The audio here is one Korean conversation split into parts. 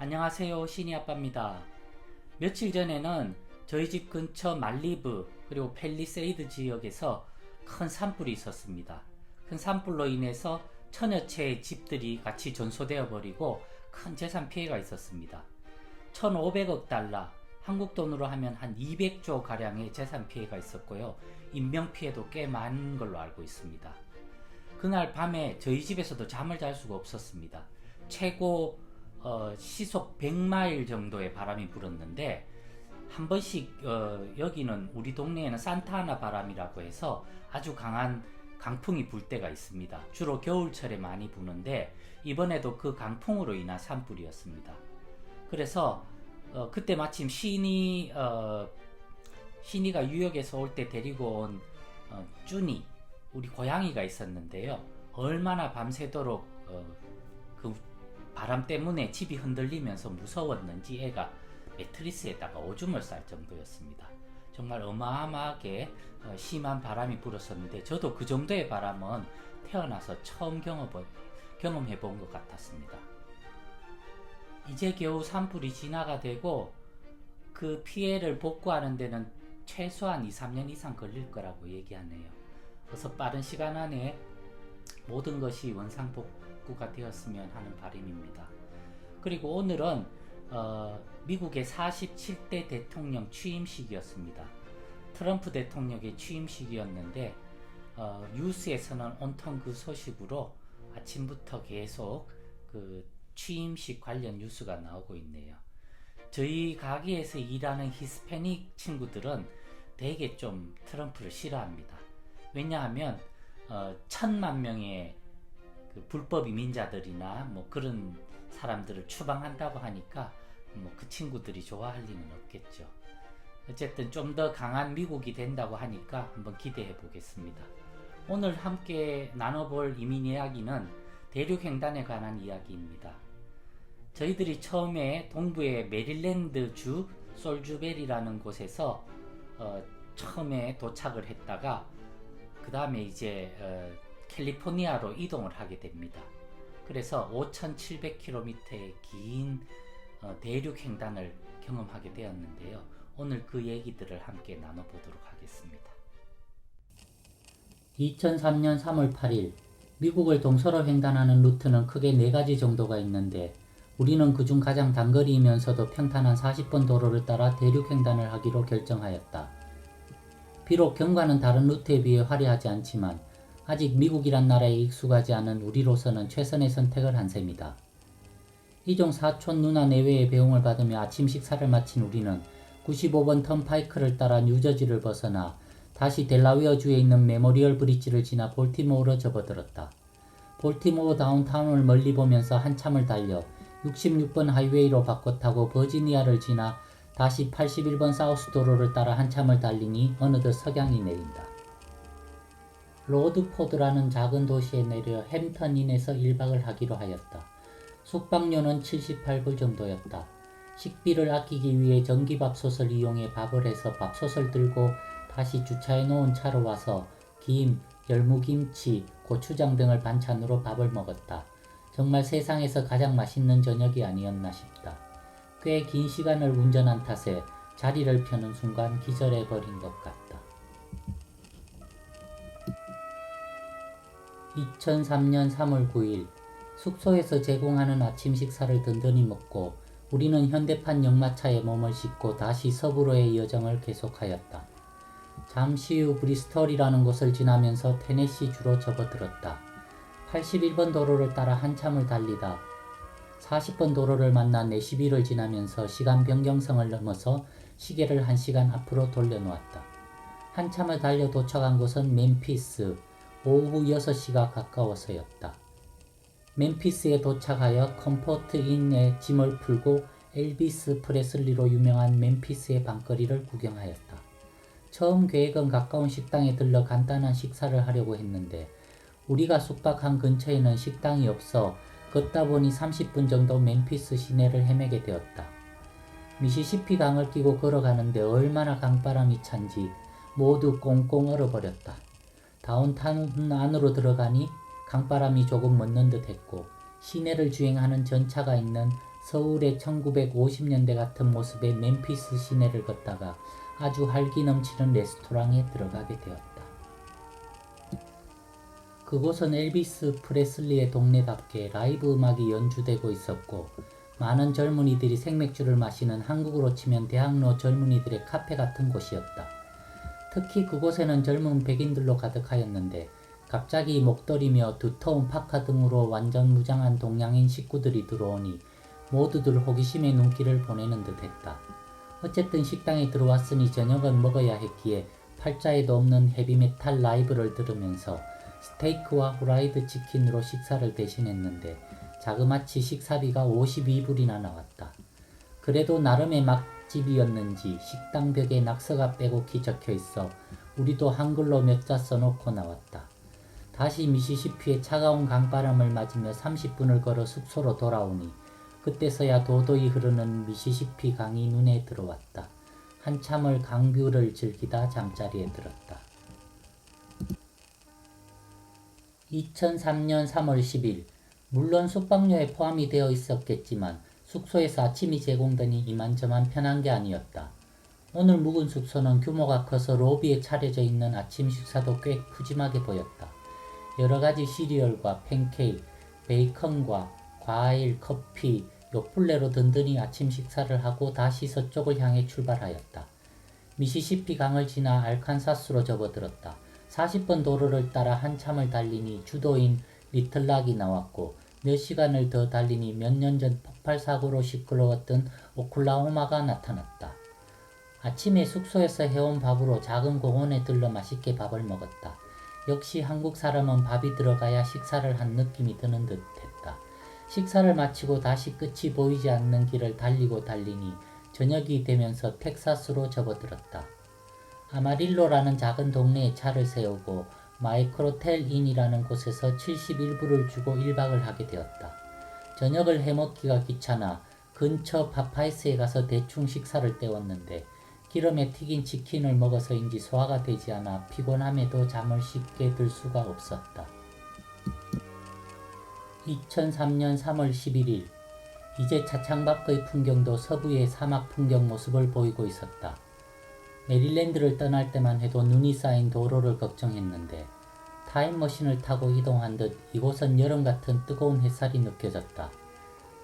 안녕하세요, 신이 아빠입니다. 며칠 전에는 저희 집 근처 말리브 그리고 팰리세이드 지역에서 큰 산불이 있었습니다. 큰 산불로 인해서 천여 채의 집들이 같이 전소되어 버리고 큰 재산 피해가 있었습니다. 1,500억 달러, 한국 돈으로 하면 한 200조 가량의 재산 피해가 있었고요. 인명 피해도 꽤 많은 걸로 알고 있습니다. 그날 밤에 저희 집에서도 잠을 잘 수가 없었습니다. 최고 시속 100마일 정도의 바람이 불었는데 한 번씩 여기는 우리 동네에는 산타아나 바람이라고 해서 아주 강한 강풍이 불 때가 있습니다. 주로 겨울철에 많이 부는데 이번에도 그 강풍으로 인한 산불이었습니다. 그래서 그때 마침 신이가 뉴욕에서 올 때 데리고 온 쭈니 우리 고양이가 있었는데요. 얼마나 밤새도록 그 바람 때문에 집이 흔들리면서 무서웠는지 애가 매트리스에다가 오줌을 쌀 정도였습니다. 정말 어마어마하게 심한 바람이 불었었는데 저도 그 정도의 바람은 태어나서 처음 경험해 본 것 같았습니다. 이제 겨우 산불이 진화가 되고 그 피해를 복구하는 데는 최소한 2-3년 이상 걸릴 거라고 얘기하네요. 어서 빠른 시간 안에 모든 것이 원상복구가 되었으면 하는 바람입니다. 그리고 오늘은 미국의 47대 대통령 취임식이었습니다. 트럼프 대통령의 취임식이었는데 뉴스에서는 온통 그 소식으로 아침부터 계속 그 취임식 관련 뉴스가 나오고 있네요. 저희 가게에서 일하는 히스패닉 친구들은 되게 좀 트럼프를 싫어합니다. 왜냐하면 1,000만 명의 그 불법 이민자들이나 뭐 그런 사람들을 추방한다고 하니까 뭐 그 친구들이 좋아할 리는 없겠죠. 어쨌든 좀 더 강한 미국이 된다고 하니까 한번 기대해 보겠습니다. 오늘 함께 나눠볼 이민 이야기는 대륙횡단에 관한 이야기입니다. 저희들이 처음에 동부의 메릴랜드 주 솔주베리라는 곳에서 처음에 도착을 했다가 그 다음에 이제 캘리포니아로 이동을 하게 됩니다. 그래서 5,700km의 긴 대륙횡단을 경험하게 되었는데요. 오늘 그 얘기들을 함께 나눠보도록 하겠습니다. 2003년 3월 8일 미국을 동서로 횡단하는 루트는 크게 4가지 정도가 있는데 우리는 그중 가장 단거리이면서도 평탄한 40번 도로를 따라 대륙횡단을 하기로 결정하였다. 비록 경과는 다른 루트에 비해 화려하지 않지만 아직 미국이란 나라에 익숙하지 않은 우리로서는 최선의 선택을 한 셈이다. 이종 사촌 누나 내외의 배웅을 받으며 아침 식사를 마친 우리는 95번 턴파이크를 따라 뉴저지를 벗어나 다시 델라웨어주에 있는 메모리얼 브릿지를 지나 볼티모어로 접어들었다. 볼티모어 다운타운을 멀리 보면서 한참을 달려 66번 하이웨이로 바꿔 타고 버지니아를 지나 다시 81번 사우스 도로를 따라 한참을 달리니 어느덧 석양이 내린다. 로드포드라는 작은 도시에 내려 햄턴인에서 1박을 하기로 하였다. 숙박료는 78불 정도였다. 식비를 아끼기 위해 전기밥솥을 이용해 밥을 해서 밥솥을 들고 다시 주차해 놓은 차로 와서 김, 열무김치, 고추장 등을 반찬으로 밥을 먹었다. 정말 세상에서 가장 맛있는 저녁이 아니었나 싶다. 꽤 긴 시간을 운전한 탓에 자리를 펴는 순간 기절해버린 것 같다. 2003년 3월 9일 숙소에서 제공하는 아침 식사를 든든히 먹고 우리는 현대판 역마차에 몸을 싣고 다시 서부로의 여정을 계속하였다. 잠시 후 브리스톨이라는 곳을 지나면서 테네시주로 접어들었다. 81번 도로를 따라 한참을 달리다 40번 도로를 만나 내시비를 지나면서 시간 변경성을 넘어서 시계를 1시간 앞으로 돌려놓았다. 한참을 달려 도착한 곳은 멤피스, 오후 6시가 가까워서였다. 멤피스에 도착하여 컴포트인에 짐을 풀고 엘비스 프레슬리로 유명한 멤피스의 밤거리를 구경하였다. 처음 계획은 가까운 식당에 들러 간단한 식사를 하려고 했는데 우리가 숙박한 근처에는 식당이 없어 걷다 보니 30분 정도 멤피스 시내를 헤매게 되었다. 미시시피 강을 끼고 걸어가는데 얼마나 강바람이 찬지 모두 꽁꽁 얼어버렸다. 다운타운 안으로 들어가니 강바람이 조금 멎는 듯 했고 시내를 주행하는 전차가 있는 서울의 1950년대 같은 모습의 멤피스 시내를 걷다가 아주 활기 넘치는 레스토랑에 들어가게 되었다. 그곳은 엘비스 프레슬리의 동네답게 라이브 음악이 연주되고 있었고 많은 젊은이들이 생맥주를 마시는 한국으로 치면 대학로 젊은이들의 카페 같은 곳이었다. 특히 그곳에는 젊은 백인들로 가득하였는데 갑자기 목도리며 두터운 파카 등으로 완전 무장한 동양인 식구들이 들어오니 모두들 호기심의 눈길을 보내는 듯했다. 어쨌든 식당에 들어왔으니 저녁은 먹어야 했기에 팔자에도 없는 헤비메탈 라이브를 들으면서 스테이크와 후라이드 치킨으로 식사를 대신했는데 자그마치 식사비가 52불이나 나왔다. 그래도 나름의 맛집이었는지 식당 벽에 낙서가 빼곡히 적혀있어 우리도 한글로 몇 자 써놓고 나왔다. 다시 미시시피의 차가운 강바람을 맞으며 30분을 걸어 숙소로 돌아오니 그때서야 도도히 흐르는 미시시피 강이 눈에 들어왔다. 한참을 강뷰를 즐기다 잠자리에 들었다. 2003년 3월 10일 물론 숙박료에 포함이 되어 있었겠지만 숙소에서 아침이 제공되니 이만저만 편한 게 아니었다. 오늘 묵은 숙소는 규모가 커서 로비에 차려져 있는 아침 식사도 꽤 푸짐하게 보였다. 여러가지 시리얼과 팬케이크, 베이컨과 과일, 커피, 요플레로 든든히 아침 식사를 하고 다시 서쪽을 향해 출발하였다. 미시시피 강을 지나 알칸사스로 접어들었다. 40번 도로를 따라 한참을 달리니 주도인 리틀락이 나왔고 몇 시간을 더 달리니 몇 년 전 폭발사고로 시끄러웠던 오클라호마가 나타났다. 아침에 숙소에서 해온 밥으로 작은 공원에 들러 맛있게 밥을 먹었다. 역시 한국 사람은 밥이 들어가야 식사를 한 느낌이 드는 듯 했다. 식사를 마치고 다시 끝이 보이지 않는 길을 달리니 저녁이 되면서 텍사스로 접어들었다. 아마릴로라는 작은 동네에 차를 세우고 마이크로텔 인이라는 곳에서 71불을 주고 1박을 하게 되었다. 저녁을 해먹기가 귀찮아 근처 파파이스에 가서 대충 식사를 때웠는데 기름에 튀긴 치킨을 먹어서인지 소화가 되지 않아 피곤함에도 잠을 쉽게 들 수가 없었다. 2003년 3월 11일 이제 차창 밖의 풍경도 서부의 사막 풍경 모습을 보이고 있었다. 메릴랜드를 떠날 때만 해도 눈이 쌓인 도로를 걱정했는데 타임머신을 타고 이동한 듯 이곳은 여름 같은 뜨거운 햇살이 느껴졌다.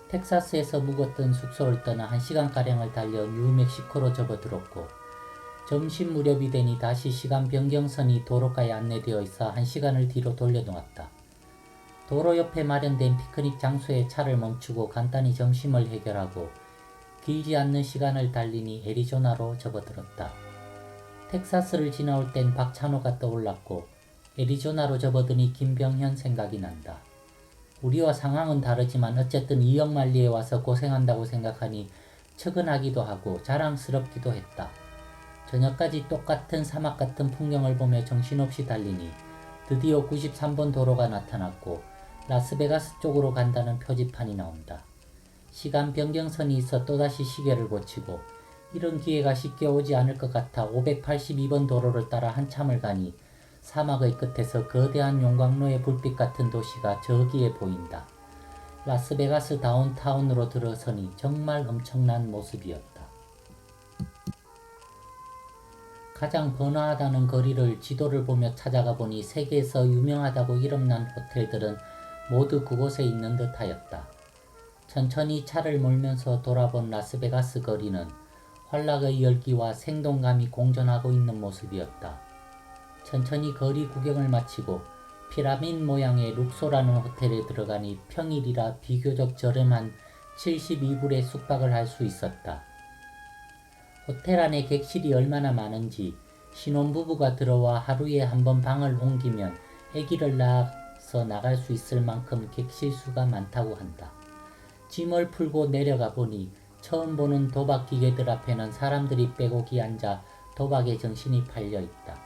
텍사스에서 묵었던 숙소를 떠나 1시간가량을 달려 뉴멕시코로 접어들었고 점심 무렵이 되니 다시 시간 변경선이 도로가에 안내되어 있어 1시간을 뒤로 돌려놓았다. 도로 옆에 마련된 피크닉 장소에 차를 멈추고 간단히 점심을 해결하고 길지 않는 시간을 달리니 애리조나로 접어들었다. 텍사스를 지나올 땐 박찬호가 떠올랐고 애리조나로 접어드니 김병현 생각이 난다. 우리와 상황은 다르지만 어쨌든 이역만리에 와서 고생한다고 생각하니 측은하기도 하고 자랑스럽기도 했다. 저녁까지 똑같은 사막 같은 풍경을 보며 정신없이 달리니 드디어 93번 도로가 나타났고 라스베가스 쪽으로 간다는 표지판이 나온다. 시간 변경선이 있어 또다시 시계를 고치고 이런 기회가 쉽게 오지 않을 것 같아 582번 도로를 따라 한참을 가니 사막의 끝에서 거대한 용광로의 불빛 같은 도시가 저기에 보인다. 라스베가스 다운타운으로 들어서니 정말 엄청난 모습이었다. 가장 번화하다는 거리를 지도를 보며 찾아가 보니 세계에서 유명하다고 이름난 호텔들은 모두 그곳에 있는 듯하였다. 천천히 차를 몰면서 돌아본 라스베가스 거리는 활락의 열기와 생동감이 공존하고 있는 모습이었다. 천천히 거리 구경을 마치고 피라미드 모양의 룩소라는 호텔에 들어가니 평일이라 비교적 저렴한 72불에 숙박을 할 수 있었다. 호텔 안에 객실이 얼마나 많은지 신혼부부가 들어와 하루에 한 번 방을 옮기면 아기를 낳아서 나갈 수 있을 만큼 객실 수가 많다고 한다. 짐을 풀고 내려가 보니 처음 보는 도박 기계들 앞에는 사람들이 빼곡히 앉아 도박에 정신이 팔려 있다.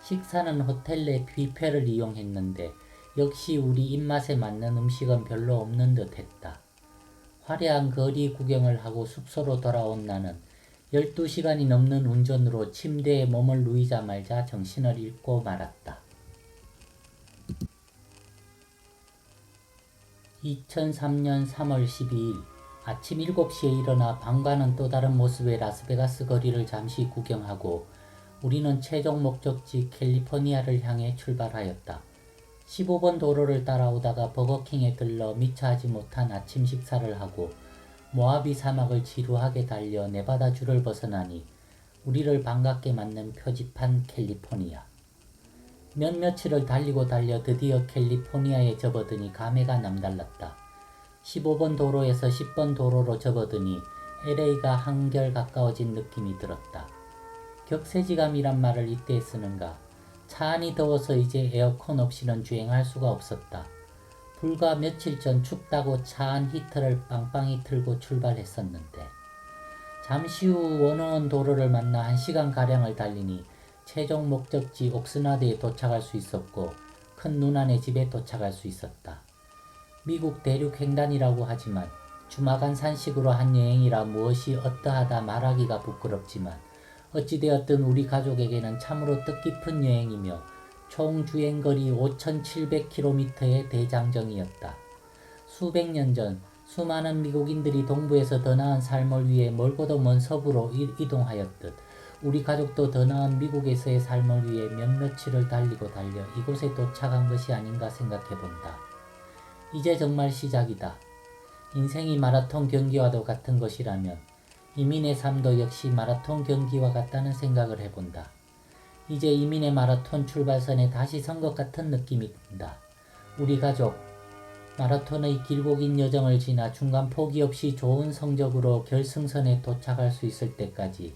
식사는 호텔 내 뷔페를 이용했는데 역시 우리 입맛에 맞는 음식은 별로 없는 듯 했다. 화려한 거리 구경을 하고 숙소로 돌아온 나는 12시간이 넘는 운전으로 침대에 몸을 누이자마자 정신을 잃고 말았다. 2003년 3월 12일 아침 7시에 일어나 밤과는 또 다른 모습의 라스베가스 거리를 잠시 구경하고 우리는 최종 목적지 캘리포니아를 향해 출발하였다. 15번 도로를 따라오다가 버거킹에 들러 미처 하지 못한 아침 식사를 하고 모하비 사막을 지루하게 달려 네바다주를 벗어나니 우리를 반갑게 맞는 표지판 캘리포니아. 며칠을 달리고 달려 드디어 캘리포니아에 접어드니 감회가 남달랐다. 15번 도로에서 10번 도로로 접어드니 LA가 한결 가까워진 느낌이 들었다. 격세지감이란 말을 이때 쓰는가. 차 안이 더워서 이제 에어컨 없이는 주행할 수가 없었다. 불과 며칠 전 춥다고 차 안 히터를 빵빵히 틀고 출발했었는데 잠시 후 원호원 도로를 만나 1시간가량을 달리니 최종 목적지 옥스나드에 도착할 수 있었고 큰 누나네 집에 도착할 수 있었다. 미국 대륙 횡단이라고 하지만 주마간 산식으로 한 여행이라 무엇이 어떠하다 말하기가 부끄럽지만 어찌되었든 우리 가족에게는 참으로 뜻깊은 여행이며 총 주행거리 5,700km의 대장정이었다. 수백 년 전 수많은 미국인들이 동부에서 더 나은 삶을 위해 멀고도 먼 서부로 이동하였듯 우리 가족도 더 나은 미국에서의 삶을 위해 며칠을 달리고 달려 이곳에 도착한 것이 아닌가 생각해본다. 이제 정말 시작이다. 인생이 마라톤 경기와도 같은 것이라면 이민의 삶도 역시 마라톤 경기와 같다는 생각을 해본다. 이제 이민의 마라톤 출발선에 다시 선 것 같은 느낌이 든다. 우리 가족, 마라톤의 길고 긴 여정을 지나 중간 포기 없이 좋은 성적으로 결승선에 도착할 수 있을 때까지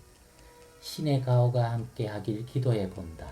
신의 가호가 함께 하길 기도해 본다.